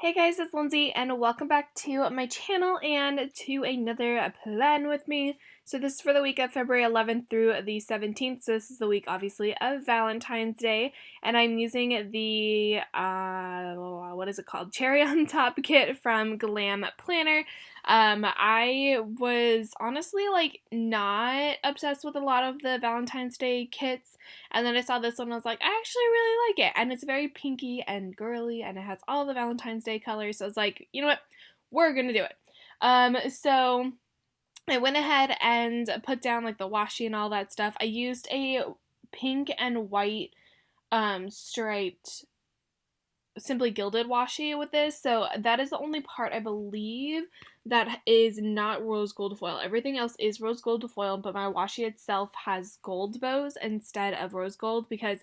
Hey guys, it's Lindsay, and welcome back to my channel and to another plan with me. So this is for the week of February 11th through the 17th. So this is the week, obviously, of Valentine's Day, and I'm using the, what is it called? Cherry on Top kit from Glam Planner. I was honestly, not obsessed with a lot of the Valentine's Day kits, and then I saw this one and I was like, I actually really like it. And it's very pinky and girly and it has all the Valentine's Day colors. So I was like, you know what? We're going to do it. So I went ahead and put down like the washi and all that stuff. I used a pink and white striped Simply Gilded washi with this. So that is the only part I believe that is not rose gold foil. Everything else is rose gold foil, but my washi itself has gold bows instead of rose gold because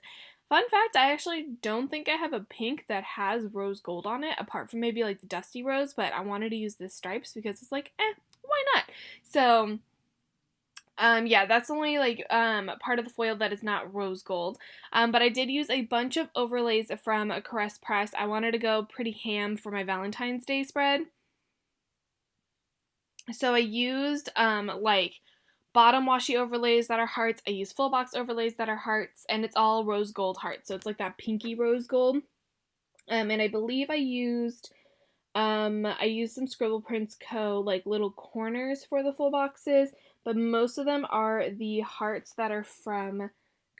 fun fact, I actually don't think I have a pink that has rose gold on it apart from maybe like the dusty rose, but I wanted to use the stripes because it's like, why not? So yeah, that's only part of the foil that is not rose gold. But I did use a bunch of overlays from Caress Press. I wanted to go pretty ham for my Valentine's Day spread. So I used bottom washi overlays that are hearts. I used full box overlays that are hearts, and it's all rose gold hearts. So it's like that pinky rose gold. And I believe I used some Scribble Prints Co. like little corners for the full boxes, but most of them are the hearts that are from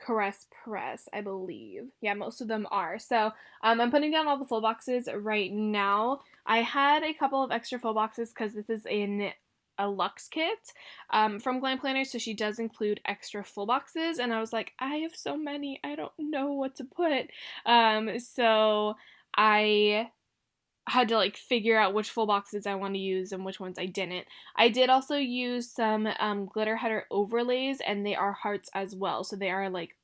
Caress Press, I believe. Yeah, most of them are. So I'm putting down all the full boxes right now. I had a couple of extra full boxes because this is in a luxe kit from Glam Planner, so she does include extra full boxes, and I was like, I have so many, I don't know what to put. So I had to like figure out which full boxes I want to use and which ones I didn't. I did also use some glitter header overlays, and they are hearts as well. So they are like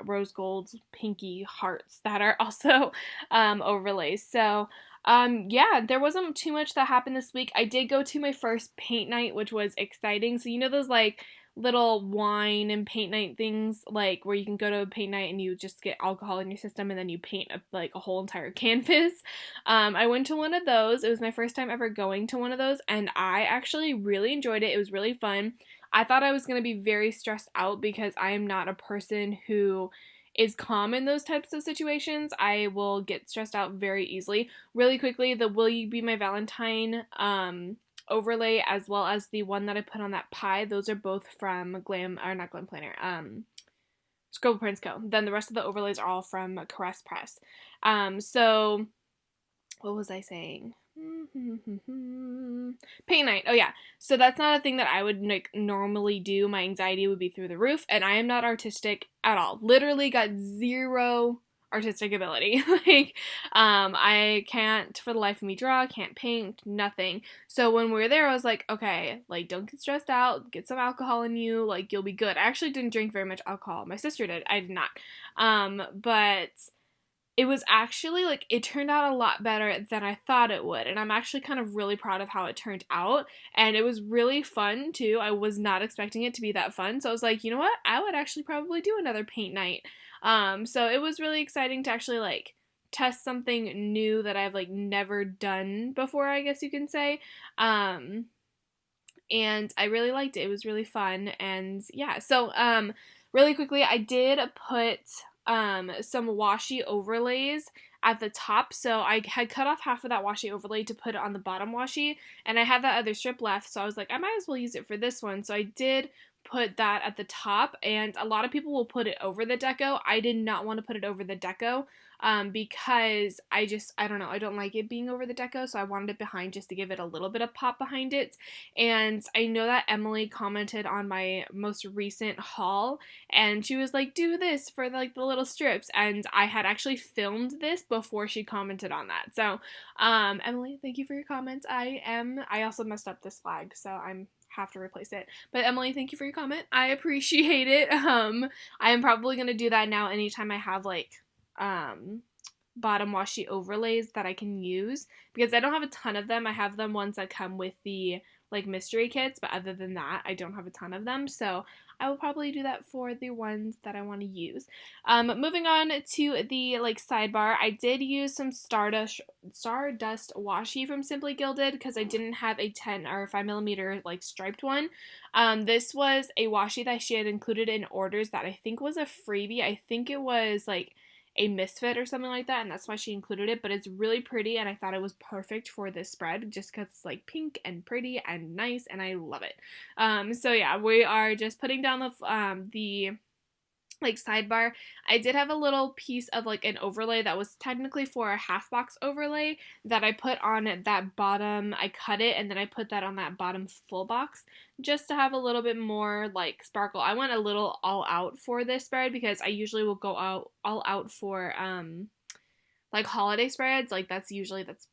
rose gold pinky hearts that are also overlays. So yeah, there wasn't too much that happened this week. I did go to my first paint night, which was exciting. So you know those like little wine and paint night things, like where you can go to a paint night and you just get alcohol in your system and then you paint a whole entire canvas. I went to one of those. It was my first time ever going to one of those, and I actually really enjoyed it. It was really fun. I thought I was going to be very stressed out because I am not a person who is calm in those types of situations. I will get stressed out very easily. Really quickly, the Will You Be My Valentine overlay, as well as the one that I put on that pie, those are both from not Glam Planner, Scribble Prints Co. Then the rest of the overlays are all from Caress Press. So what was I saying? Paint night. Oh yeah. So that's not a thing that I would like normally do. My anxiety would be through the roof, and I am not artistic at all. Literally got zero artistic ability. I can't for the life of me draw, can't paint, nothing. So when we were there, I was like, okay, like don't get stressed out, get some alcohol in you, like you'll be good. I actually didn't drink very much alcohol. My sister did. I did not. But it was actually like it turned out a lot better than I thought it would, and I'm actually kind of really proud of how it turned out, and it was really fun too. I was not expecting it to be that fun, so I was like, you know what, I would actually probably do another paint night. So it was really exciting to actually like test something new that I've like never done before, I guess you can say. And I really liked it. It was really fun. And yeah, so really quickly, I did put some washi overlays at the top. So I had cut off half of that washi overlay to put it on the bottom washi, and I had that other strip left, so I was like, I might as well use it for this one. So I did put that at the top, and a lot of people will put it over the deco. I did not want to put it over the deco because I don't know, I don't like it being over the deco, so I wanted it behind just to give it a little bit of pop behind it. And I know that Emily commented on my most recent haul, and she was like, do this for like the little strips, and I had actually filmed this before she commented on that. So Emily, thank you for your comments. I also messed up this flag, so I'm have to replace it. But Emily, thank you for your comment. I appreciate it. I am probably gonna do that now anytime I have like bottom washi overlays that I can use, because I don't have a ton of them. I have them ones that come with the like mystery kits, but other than that, I don't have a ton of them. So I will probably do that for the ones that I want to use. Moving on to the like sidebar, I did use some Stardust washi from Simply Gilded because I didn't have a 10 or 5 millimeter like striped one. This was a washi that she had included in orders that I think was a freebie. I think it was like a misfit or something like that, and that's why she included it. But it's really pretty, and I thought it was perfect for this spread just because it's like pink and pretty and nice, and I love it. So yeah, we are just putting down the like sidebar. I did have a little piece of like an overlay that was technically for a half box overlay that I put on that bottom. I cut it and then I put that on that bottom full box just to have a little bit more like sparkle. I went a little all out for this spread because I usually will go out all out for like holiday spreads. Like that's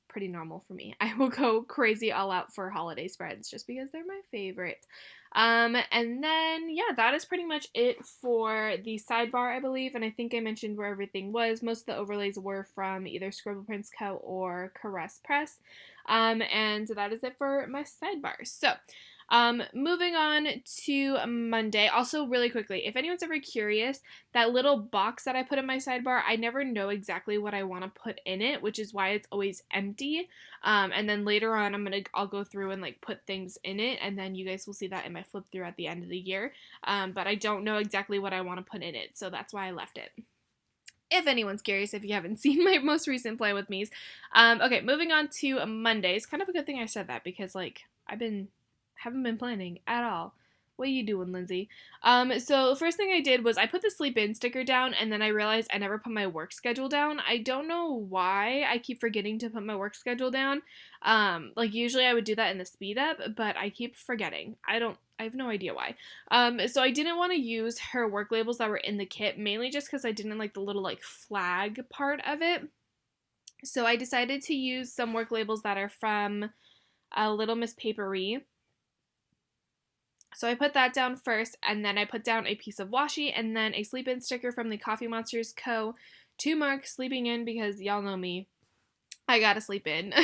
pretty normal for me. I will go crazy all out for holiday spreads just because they're my favorite. And then yeah, that is pretty much it for the sidebar, I believe. And I think I mentioned where everything was. Most of the overlays were from either Scribble Prints Co. or Caress Press. And that is it for my sidebar. So moving on to Monday. Also, really quickly, if anyone's ever curious, that little box that I put in my sidebar, I never know exactly what I want to put in it, which is why it's always empty. And then later on, I'll go through and like put things in it, and then you guys will see that in my flip through at the end of the year. But I don't know exactly what I want to put in it, so that's why I left it. If anyone's curious, if you haven't seen my most recent Play With Me's. Okay, moving on to Monday. It's kind of a good thing I said that because like haven't been planning at all. What are you doing, Lindsay? So the first thing I did was I put the sleep in sticker down, and then I realized I never put my work schedule down. I don't know why I keep forgetting to put my work schedule down. Like usually I would do that in the speed up, but I keep forgetting. I have no idea why. So I didn't want to use her work labels that were in the kit, mainly just because I didn't like the little like flag part of it. So I decided to use some work labels that are from Little Miss Papery. So I put that down first, and then I put down a piece of washi, and then a sleep in sticker from the Coffee Monsters Co. to mark sleeping in because y'all know me. I gotta sleep in.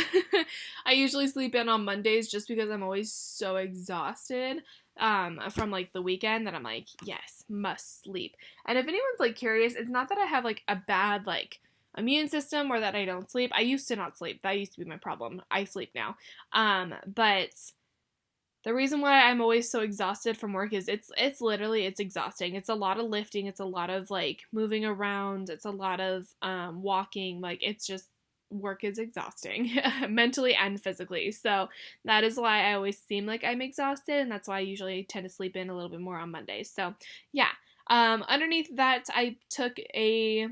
I usually sleep in on Mondays just because I'm always so exhausted from like the weekend that I'm like, yes, must sleep. And if anyone's like curious, it's not that I have like a bad like immune system or that I don't sleep. I used to not sleep. That used to be my problem. I sleep now. But the reason why I'm always so exhausted from work is it's exhausting. It's a lot of lifting. It's a lot of like moving around. It's a lot of walking. Like it's just work is exhausting mentally and physically. So that is why I always seem like I'm exhausted, and that's why I usually tend to sleep in a little bit more on Mondays. So yeah. Underneath that, I took a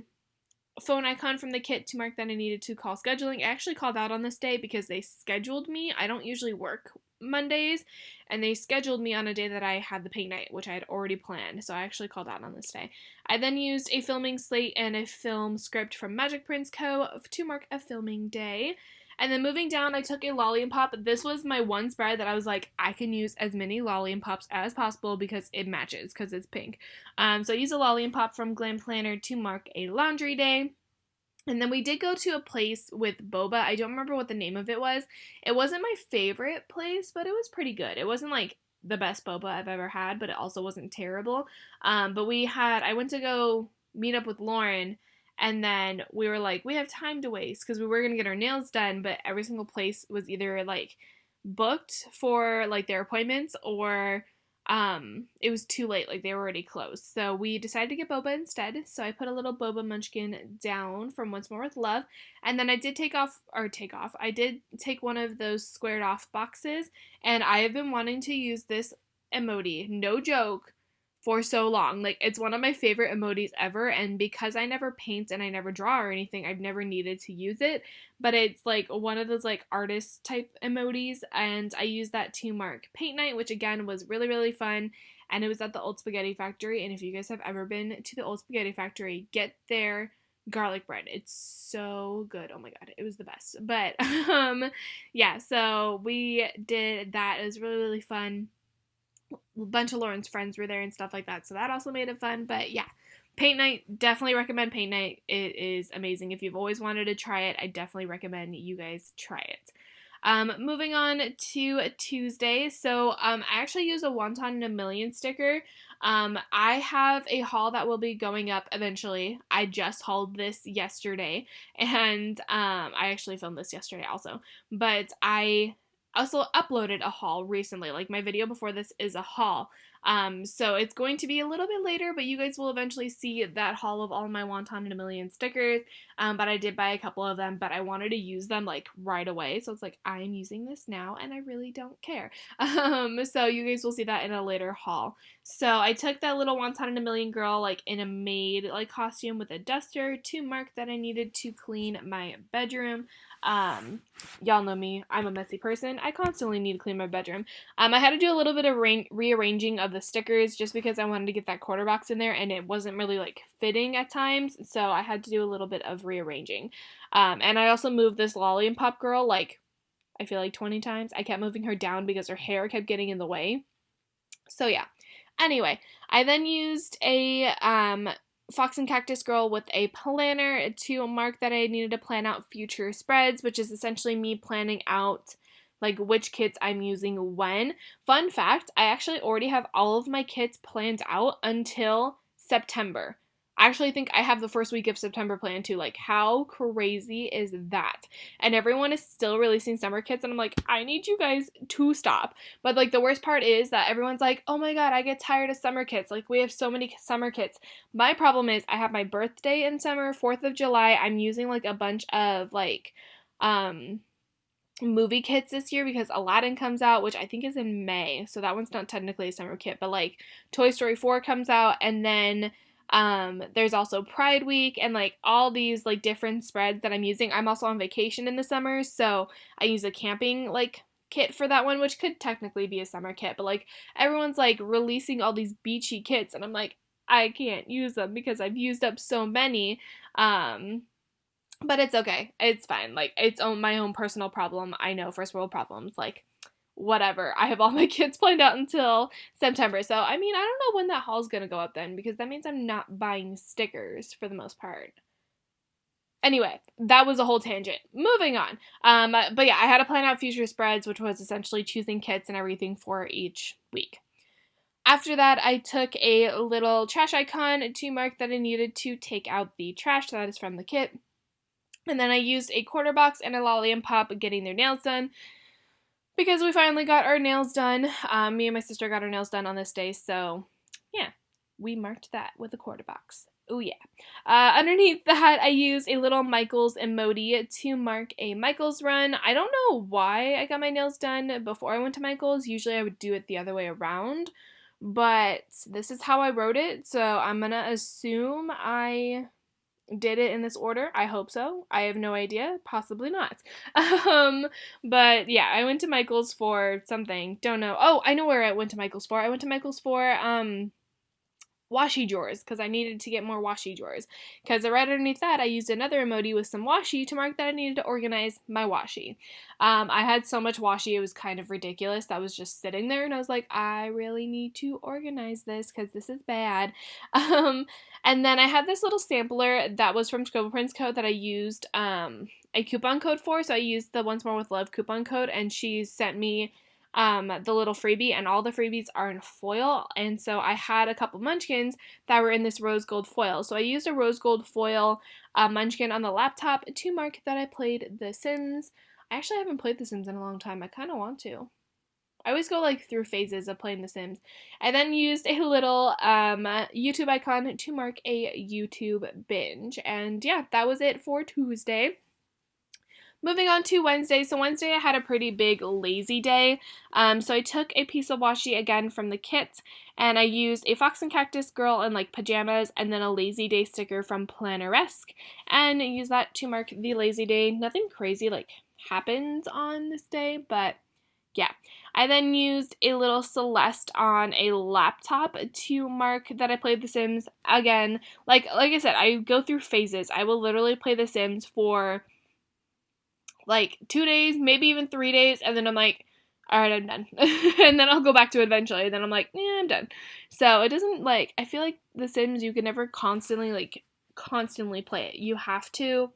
phone icon from the kit to mark that I needed to call scheduling. I actually called out on this day because they scheduled me. I don't usually work Mondays, and they scheduled me on a day that I had the paint night, which I had already planned, so I actually called out on this day. I then used a filming slate and a film script from Magic Prints Co. to mark a filming day. And then moving down, I took a lollipop. This was my one spread that I was like, I can use as many lollipops as possible because it matches, because it's pink. So I used a lollipop from Glam Planner to mark a laundry day. And then we did go to a place with boba. I don't remember what the name of it was. It wasn't my favorite place, but it was pretty good. It wasn't like the best boba I've ever had, but it also wasn't terrible. But I went to go meet up with Lauren, and then we were like, we have time to waste because we were going to get our nails done, but every single place was either like booked for like their appointments or it was too late, like they were already closed. So we decided to get boba instead. So I put a little boba munchkin down from Once More with Love, and then I did I did take one of those squared off boxes, and I have been wanting to use this emoji, no joke, for so long. Like it's one of my favorite emojis ever, and because I never paint and I never draw or anything, I've never needed to use it. But it's like one of those like artist type emojis, and I used that to mark paint night, which again was really, really fun. And it was at the Old Spaghetti Factory. And if you guys have ever been to the Old Spaghetti Factory, get their garlic bread. It's so good. Oh my god, it was the best. But yeah, so we did that. It was really, really fun. A bunch of Lauren's friends were there and stuff like that, so that also made it fun. But yeah, paint night, definitely recommend paint night. It is amazing. If you've always wanted to try it, I definitely recommend you guys try it. Moving on to Tuesday. So I actually use a One Ton in a Million sticker. I have a haul that will be going up eventually. I just hauled this yesterday, and I actually filmed this yesterday also. But I also uploaded a haul recently. Like, my video before this is a haul. So it's going to be a little bit later, but you guys will eventually see that haul of all my Wonton in a Million stickers. But I did buy a couple of them, but I wanted to use them like right away. So it's like, I'm using this now and I really don't care. So you guys will see that in a later haul. So I took that little Wonton in a Million girl like in a maid like costume with a duster to mark that I needed to clean my bedroom. Y'all know me, I'm a messy person. I constantly need to clean my bedroom. I had to do a little bit of rearranging of the stickers just because I wanted to get that quarter box in there and it wasn't really like fitting at times, so I had to do a little bit of rearranging. And I also moved this lollipop girl like, I feel like 20 times. I kept moving her down because her hair kept getting in the way. So yeah. Anyway, I then used a Fox and Cactus Girl with a planner to mark that I needed to plan out future spreads, which is essentially me planning out like which kits I'm using when. Fun fact, I actually already have all of my kits planned out until September. I actually think I have the first week of September planned too. Like, how crazy is that? And everyone is still releasing summer kits, and I'm like, I need you guys to stop. But like, the worst part is that everyone's like, oh my god, I get tired of summer kits. Like, we have so many summer kits. My problem is I have my birthday in summer, 4th of July. I'm using like a bunch of like movie kits this year because Aladdin comes out, which I think is in May. So that one's not technically a summer kit, but like Toy Story 4 comes out, and then there's also Pride Week and like all these like different spreads that I'm using. I'm also on vacation in the summer, so I use a camping like kit for that one, which could technically be a summer kit, but like everyone's like releasing all these beachy kits and I'm like, I can't use them because I've used up so many. But it's okay. It's fine. Like, it's my own personal problem. I know, first world problems. Like, whatever. I have all my kits planned out until September. So, I mean, I don't know when that haul's gonna go up then, because that means I'm not buying stickers for the most part. Anyway, that was a whole tangent. Moving on. But yeah, I had to plan out future spreads, which was essentially choosing kits and everything for each week. After that, I took a little trash icon to mark that I needed to take out the trash that is from the kit. And then I used a quarter box and a lollipop getting their nails done because we finally got our nails done. Me and my sister got our nails done on this day, so yeah, we marked that with a quarter box. Oh yeah. Underneath that, I used a little Michaels emoji to mark a Michaels run. I don't know why I got my nails done before I went to Michaels. Usually I would do it the other way around, but this is how I wrote it, so I'm gonna assume I did it in this order. I hope so. I have no idea. Possibly not. But yeah, I went to Michael's for something. Don't know. Oh, I know where I went to Michael's for. I went to Michael's for washi drawers because I needed to get more washi drawers. Because right underneath that, I used another emoji with some washi to mark that I needed to organize my washi. I had so much washi, it was kind of ridiculous. That was just sitting there, and I was like, I really need to organize this because this is bad. And then I had this little sampler that was from Scribble Prints Co. that I used a coupon code for. So I used the Once More with Love coupon code, and she sent me the little freebie, and all the freebies are in foil, and so I had a couple munchkins that were in this rose gold foil. So I used a rose gold foil munchkin on the laptop to mark that I played The Sims. I actually haven't played The Sims in a long time. I kind of want to. I always go like through phases of playing The Sims. I then used a little YouTube icon to mark a YouTube binge, and yeah, that was it for Tuesday. Moving on to Wednesday. So Wednesday I had a pretty big lazy day. So I took a piece of washi again from the kit, and I used a Fox and Cactus girl in like pajamas and then a lazy day sticker from Planneresque, and used that to mark the lazy day. Nothing crazy like happened on this day, but yeah. I then used a little Celeste on a laptop to mark that I played The Sims again. Like I said, I go through phases. I will literally play The Sims for like 2 days, maybe even 3 days, and then I'm like, all right, I'm done. And then I'll go back to it eventually, and then I'm like, yeah, I'm done. So it doesn't, like, I feel like The Sims, you can never constantly play it. You have to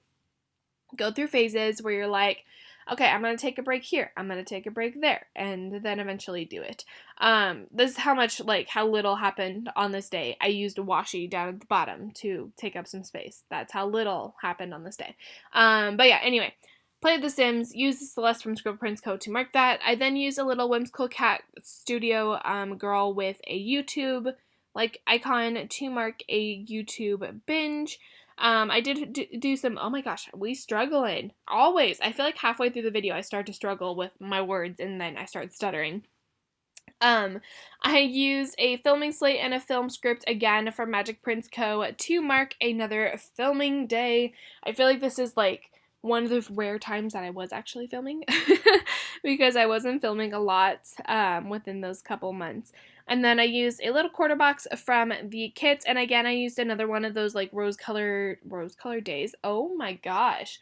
go through phases where you're like, okay, I'm going to take a break here. I'm going to take a break there, and then eventually do it. This is how much, like, how little happened on this day. I used a washi down at the bottom to take up some space. That's how little happened on this day. But yeah, anyway. Played The Sims, used the Celeste from Scribble Prince Co. to mark that. I then used a little Whimsical Cat Studio girl with a YouTube like icon to mark a YouTube binge. I did do some, oh my gosh, we struggling. Always. I feel like halfway through the video I start to struggle with my words and then I start stuttering. I used a filming slate and a film script again from Magic Prince Co. to mark another filming day. I feel like this is like one of those rare times that I was actually filming because I wasn't filming a lot within those couple months. And then I used a little quarter box from the kits, and again I used another one of those like rose color days. Oh my gosh.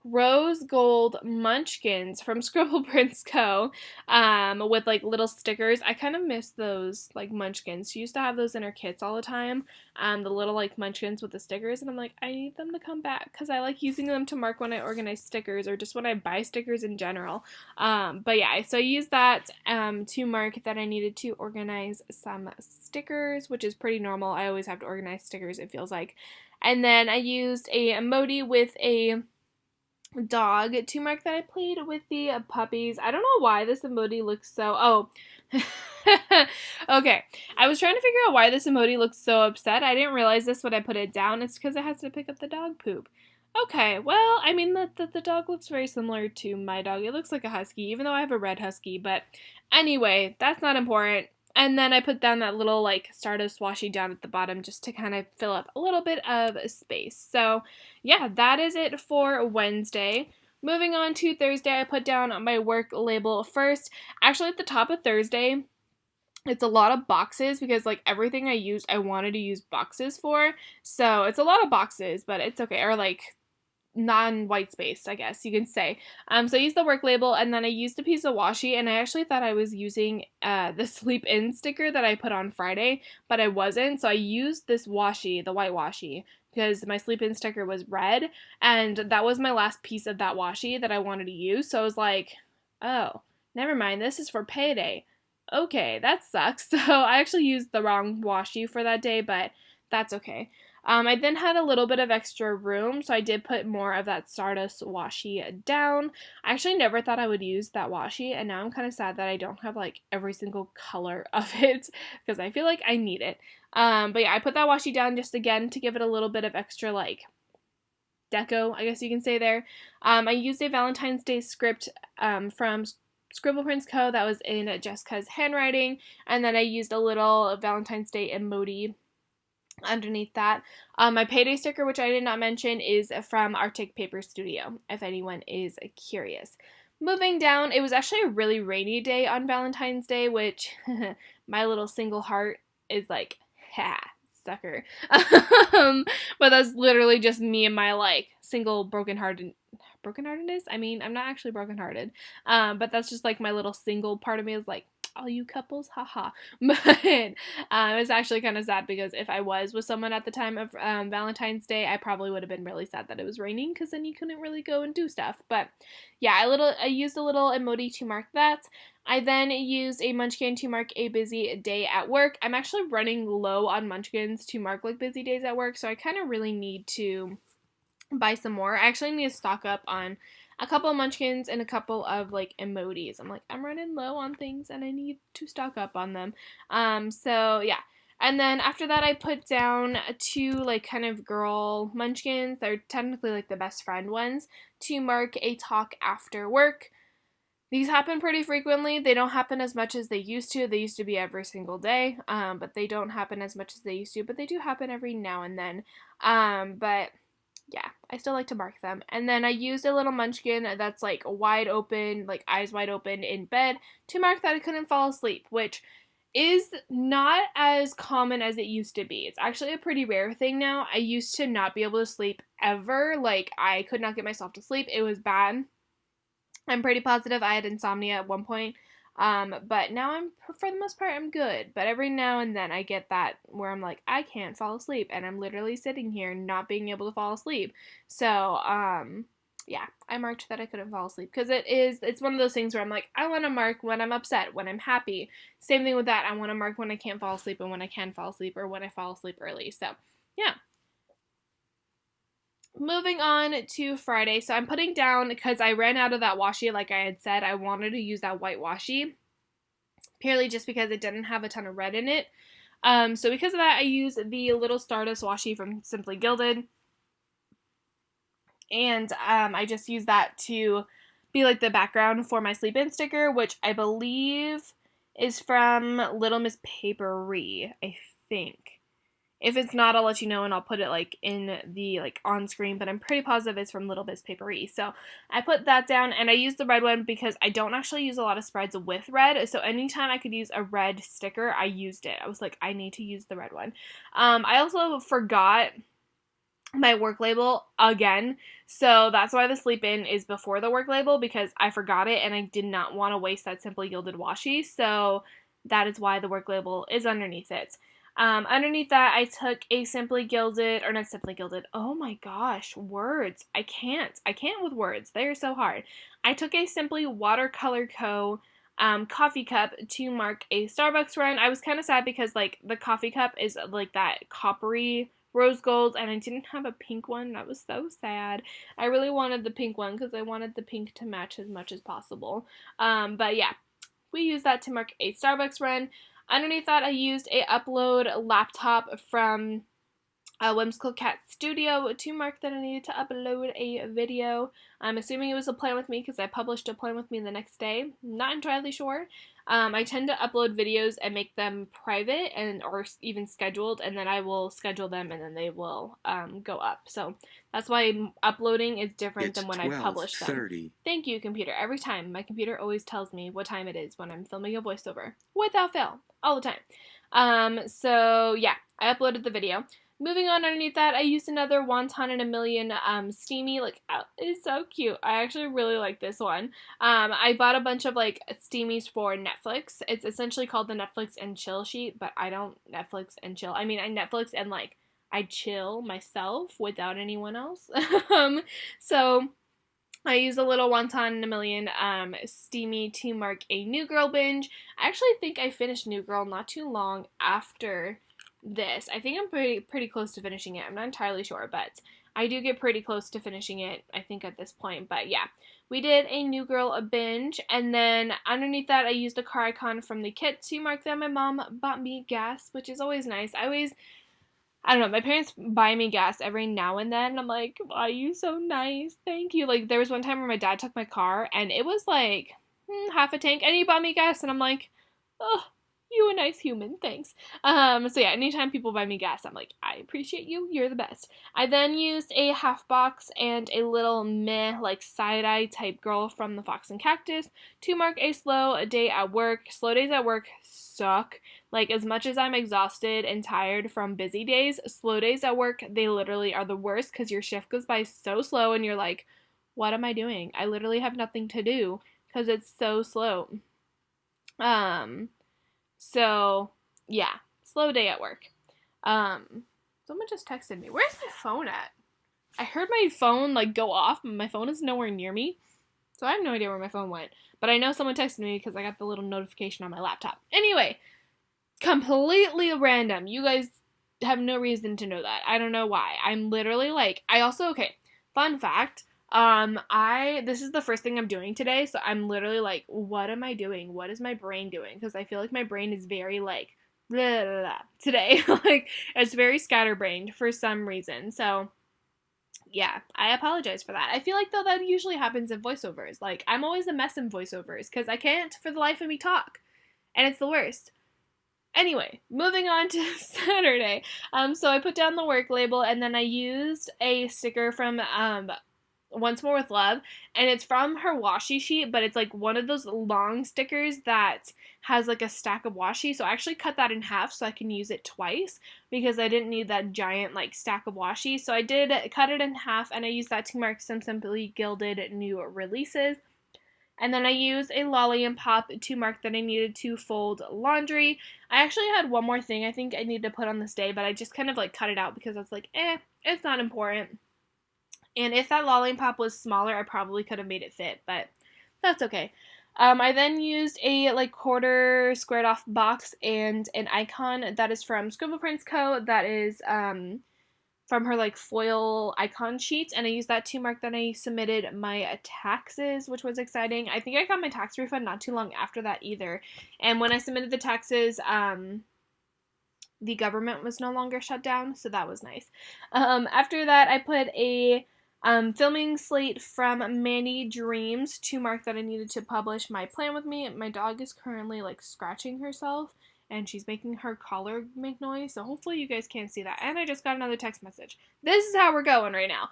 Rose gold munchkins from Scribble Prince Co. With like little stickers. I kind of miss those like munchkins. She used to have those in her kits all the time. The little like munchkins with the stickers, and I'm like, I need them to come back because I like using them to mark when I organize stickers or just when I buy stickers in general. But yeah, so I used that to mark that I needed to organize some stickers, which is pretty normal. I always have to organize stickers, it feels like. And then I used a emoji with a dog to mark that I played with the puppies. I don't know why this emoji looks so... Oh. Okay. I was trying to figure out why this emoji looks so upset. I didn't realize this when I put it down. It's because it has to pick up the dog poop. Okay, well, I mean, the dog looks very similar to my dog. It looks like a husky, even though I have a red husky. But anyway, that's not important. And then I put down that little, like, Stardust washi down at the bottom just to kind of fill up a little bit of space. So, yeah, that is it for Wednesday. Moving on to Thursday, I put down my work label first. Actually, at the top of Thursday, it's a lot of boxes because, like, everything I used, I wanted to use boxes for. So, it's a lot of boxes, but it's okay. Or, like, non-white space, I guess you can say. So I used the work label, and then I used a piece of washi, and I actually thought I was using the sleep in sticker that I put on Friday, but I wasn't. So I used this washi, the white washi, because my sleep in sticker was red, and that was my last piece of that washi that I wanted to use. So I was like, oh, never mind, this is for payday. Okay, that sucks. So I actually used the wrong washi for that day, but that's okay. I then had a little bit of extra room, so I did put more of that Stardust washi down. I actually never thought I would use that washi, and now I'm kind of sad that I don't have like every single color of it because I feel like I need it. But yeah, I put that washi down just again to give it a little bit of extra like deco, I guess you can say there. I used a Valentine's Day script from Scribble Prince Co. that was in Jessica's handwriting, and then I used a little Valentine's Day emoji underneath that. My payday sticker, which I did not mention, is from Arctic Paper Studio, if anyone is curious. Moving down, it was actually a really rainy day on Valentine's Day, which my little single heart is like, ha, sucker. But that's literally just me and my like single brokenheartedness. I mean, I'm not actually brokenhearted, but that's just like my little single part of me is like, all you couples, haha. But it's actually kind of sad because if I was with someone at the time of Valentine's Day, I probably would have been really sad that it was raining because then you couldn't really go and do stuff. But yeah, I used a little emoji to mark that. I then used a munchkin to mark a busy day at work. I'm actually running low on munchkins to mark like busy days at work, so I kind of really need to buy some more. I actually need to stock up on a couple of munchkins and a couple of like emojis. I'm running low on things and I need to stock up on them. So yeah. And then after that I put down two like kind of girl munchkins. They're technically like the best friend ones to mark a talk after work. These happen pretty frequently. They don't happen as much as they used to. They used to be every single day, but they don't happen as much as they used to. But they do happen every now and then. But yeah, I still like to mark them. And then I used a little munchkin that's like wide open, like eyes wide open in bed to mark that I couldn't fall asleep, which is not as common as it used to be. It's actually a pretty rare thing now. I used to not be able to sleep ever. Like, I could not get myself to sleep. It was bad. I'm pretty positive I had insomnia at one point. But now for the most part, I'm good. But every now and then I get that where I'm like, I can't fall asleep. And I'm literally sitting here not being able to fall asleep. So, yeah, I marked that I couldn't fall asleep because it's one of those things where I'm like, I want to mark when I'm upset, when I'm happy. Same thing with that. I want to mark when I can't fall asleep and when I can fall asleep, or when I fall asleep early. So, yeah. Moving on to Friday. So I'm putting down, because I ran out of that washi, like I had said, I wanted to use that white washi, purely just because it didn't have a ton of red in it. So because of that, I use the little Stardust washi from Simply Gilded. And I just use that to be like the background for my sleep in sticker, which I believe is from Little Miss Papery, I think. If it's not, I'll let you know and I'll put it like in the like on screen, but I'm pretty positive it's from Little Miss Papery. So I put that down, and I use the red one because I don't actually use a lot of spreads with red. So anytime I could use a red sticker, I used it. I was like, I need to use the red one. I also forgot my work label again. So that's why the sleep in is before the work label, because I forgot it and I did not want to waste that Simply Gilded washi. So that is why the work label is underneath it. Underneath that, I took a Simply Gilded, or not Simply Gilded, oh my gosh, words. I can't with words. They are so hard. I took a Simply Watercolor Co. Coffee cup to mark a Starbucks run. I was kind of sad because like the coffee cup is like that coppery rose gold, and I didn't have a pink one. That was so sad. I really wanted the pink one because I wanted the pink to match as much as possible. But yeah, we used that to mark a Starbucks run. Underneath that, I used a Upload laptop from Whimsical Cat Studio to mark that I needed to upload a video. I'm assuming it was a Plan With Me because I published a Plan With Me the next day. Not entirely sure. I tend to upload videos and make them private or even scheduled, and then I will schedule them and then they will go up. So that's why uploading is different than when I publish them. Thank you, computer. Every time, my computer always tells me what time it is when I'm filming a voiceover. Without fail. All the time. So yeah, I uploaded the video. Moving on underneath that, I used another Wonton in a Million steamy. Like, it's so cute. I actually really like this one. I bought a bunch of like steamies for Netflix. It's essentially called the Netflix and Chill sheet, but I don't Netflix and chill. I mean, I Netflix and like I chill myself without anyone else. So I use a little Wonton in a Million steamy to mark a New Girl binge. I actually think I finished New Girl not too long after this. I think I'm pretty close to finishing it. I'm not entirely sure, but I do get pretty close to finishing it, I think, at this point. But yeah, we did a New Girl a binge, and then underneath that, I used a car icon from the kit to mark that my mom bought me gas, which is always nice. I don't know, my parents buy me gas every now and then. I'm like, why are you so nice? Thank you. Like, there was one time where my dad took my car, and it was like half a tank, and he bought me gas, and I'm like, oh, you a nice human, thanks. So yeah, anytime people buy me gas, I'm like, I appreciate you, you're the best. I then used a half box and a little meh, like side-eye type girl from the Fox and Cactus to mark a slow day at work. Slow days at work suck. Like, as much as I'm exhausted and tired from busy days, slow days at work, they literally are the worst because your shift goes by so slow and you're like, what am I doing? I literally have nothing to do because it's so slow. So yeah, slow day at work. Someone just texted me. Where's my phone at? I heard my phone like go off, but my phone is nowhere near me. So I have no idea where my phone went. But I know someone texted me because I got the little notification on my laptop. Anyway, completely random. You guys have no reason to know that. I don't know why. I'm literally like, okay, fun fact. This is the first thing I'm doing today, so I'm literally like, what am I doing? What is my brain doing? Because I feel like my brain is very like, blah, blah, blah, today. Like, it's very scatterbrained for some reason. So, yeah, I apologize for that. I feel like, though, that usually happens in voiceovers. Like, I'm always a mess in voiceovers, because I can't for the life of me talk. And it's the worst. Anyway, moving on to Saturday. So I put down the work label, and then I used a sticker from, Once More with Love, and it's from her washi sheet, but it's like one of those long stickers that has like a stack of washi, so I actually cut that in half so I can use it twice because I didn't need that giant like stack of washi. So I did cut it in half, and I used that to mark some Simply Gilded new releases. And then I used a Lolly and Pop to mark that I needed to fold laundry. I actually had one more thing I think I needed to put on this day, but I just kind of like cut it out because I was like, it's not important. And if that lollipop was smaller, I probably could have made it fit, but that's okay. I then used a like quarter squared off box and an icon that is from Scribble Prints Co. That is from her like foil icon sheets, and I used that to mark that I submitted my taxes, which was exciting. I think I got my tax refund not too long after that either. And when I submitted the taxes, the government was no longer shut down, so that was nice. After that, I put a filming slate from Manny Dreams to mark that I needed to publish my plan with me. My dog is currently like scratching herself, and she's making her collar make noise, so hopefully you guys can't see that. And I just got another text message. This is how we're going right now.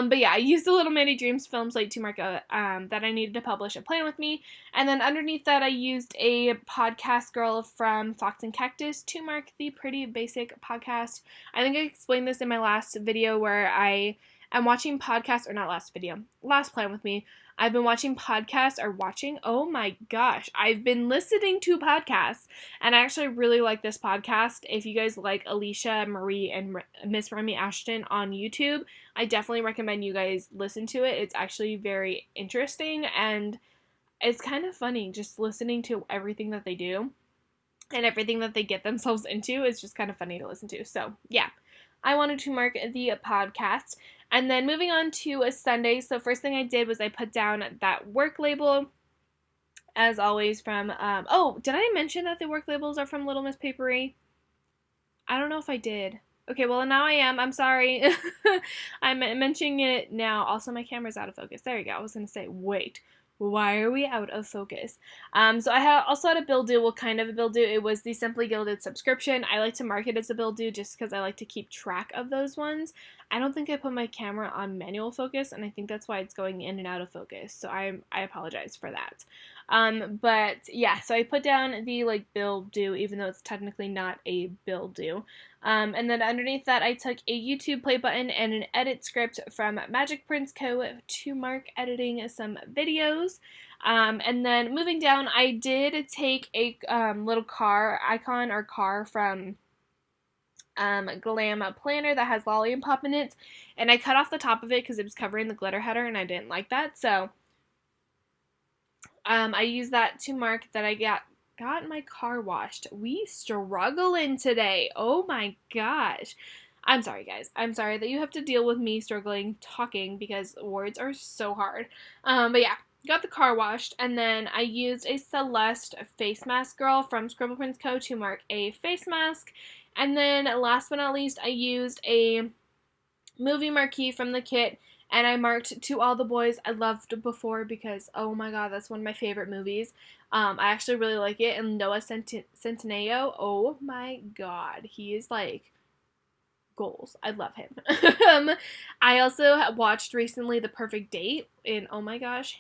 But yeah, I used the little Manny Dreams film slate to mark that I needed to publish a plan with me. And then underneath that, I used a podcast girl from Fox and Cactus to mark the Pretty Basic podcast. I think I explained this in my last video where I am watching podcasts, or not last video, last plan with me. I've been watching podcasts, oh my gosh, I've been listening to podcasts, and I actually really like this podcast. If you guys like Alicia Marie and Miss Remy Ashton on YouTube, I definitely recommend you guys listen to it. It's actually very interesting, and it's kind of funny just listening to everything that they do and everything that they get themselves into. Is just kind of funny to listen to. So yeah, I wanted to mark the podcast. And then moving on to a Sunday. So first thing I did was I put down that work label, as always, from, oh, did I mention that the work labels are from Little Miss Papery? I don't know if I did. Okay, well, now I am. I'm sorry. I'm mentioning it now. Also, my camera's out of focus. There you go. I was going to say, wait, why are we out of focus? So I also had a bill due. Well, kind of a bill due. It was the Simply Gilded subscription. I like to mark it as a bill due just because I like to keep track of those ones. I don't think I put my camera on manual focus, and I think that's why it's going in and out of focus. So I apologize for that. But yeah, so I put down the like bill due, even though it's technically not a bill due. And then underneath that, I took a YouTube play button and an edit script from Magic Prints Co. to mark editing some videos. And then moving down, I did take a little car icon or car from Glam planner that has lollipop in it, and I cut off the top of it because it was covering the glitter header, and I didn't like that. So I used that to mark that I got my car washed. We struggling today. Oh my gosh. I'm sorry, guys. I'm sorry that you have to deal with me struggling talking because words are so hard. But yeah, got the car washed, and then I used a Celeste face mask girl from Scribble Prints Co. to mark a face mask. And then last but not least, I used a movie marquee from the kit, and I marked To All the Boys I Loved Before because, oh my god, that's one of my favorite movies. I actually really like it, and Noah Centineo, oh my god, he is like goals. I love him. I also watched recently The Perfect Date, and oh my gosh,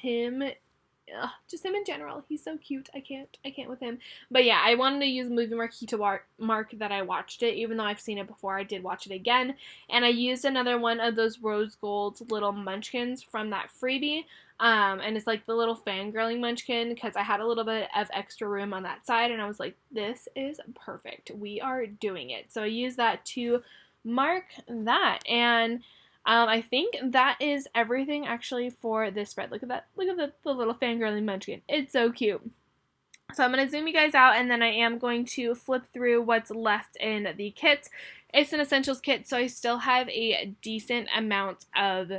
just him in general. He's so cute. I can't with him. But yeah, I wanted to use movie marquee to mark that I watched it, even though I've seen it before. I did watch it again, and I used another one of those rose gold little munchkins from that freebie. And it's like the little fangirling munchkin because I had a little bit of extra room on that side, and I was like, this is perfect. We are doing it. So I used that to mark that, and I think that is everything actually for this spread. Look at that. Look at the little fangirling munchkin. It's so cute. So I'm going to zoom you guys out, and then I am going to flip through what's left in the kit. It's an essentials kit, so I still have a decent amount of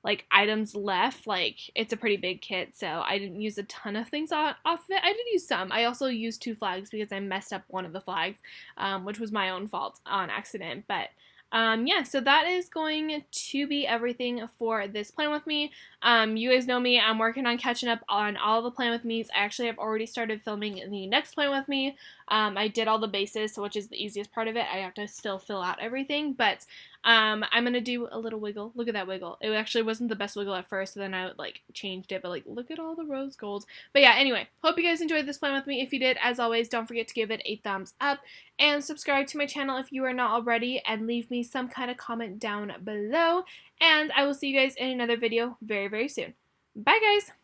like items left. Like, it's a pretty big kit, so I didn't use a ton of things off of it. I did use some. I also used 2 flags because I messed up one of the flags, which was my own fault on accident. But yeah, so that is going to be everything for this plan with me. You guys know me. I'm working on catching up on all the plan with me's. I actually have already started filming the next plan with me. I did all the bases, which is the easiest part of it. I have to still fill out everything, but I'm gonna do a little wiggle. Look at that wiggle. It actually wasn't the best wiggle at first, so then I like changed it, but like look at all the rose golds. But yeah, anyway, hope you guys enjoyed this plan with me. If you did, as always, don't forget to give it a thumbs up and subscribe to my channel if you are not already, and leave me some kind of comment down below. And I will see you guys in another video very, very soon. Bye, guys!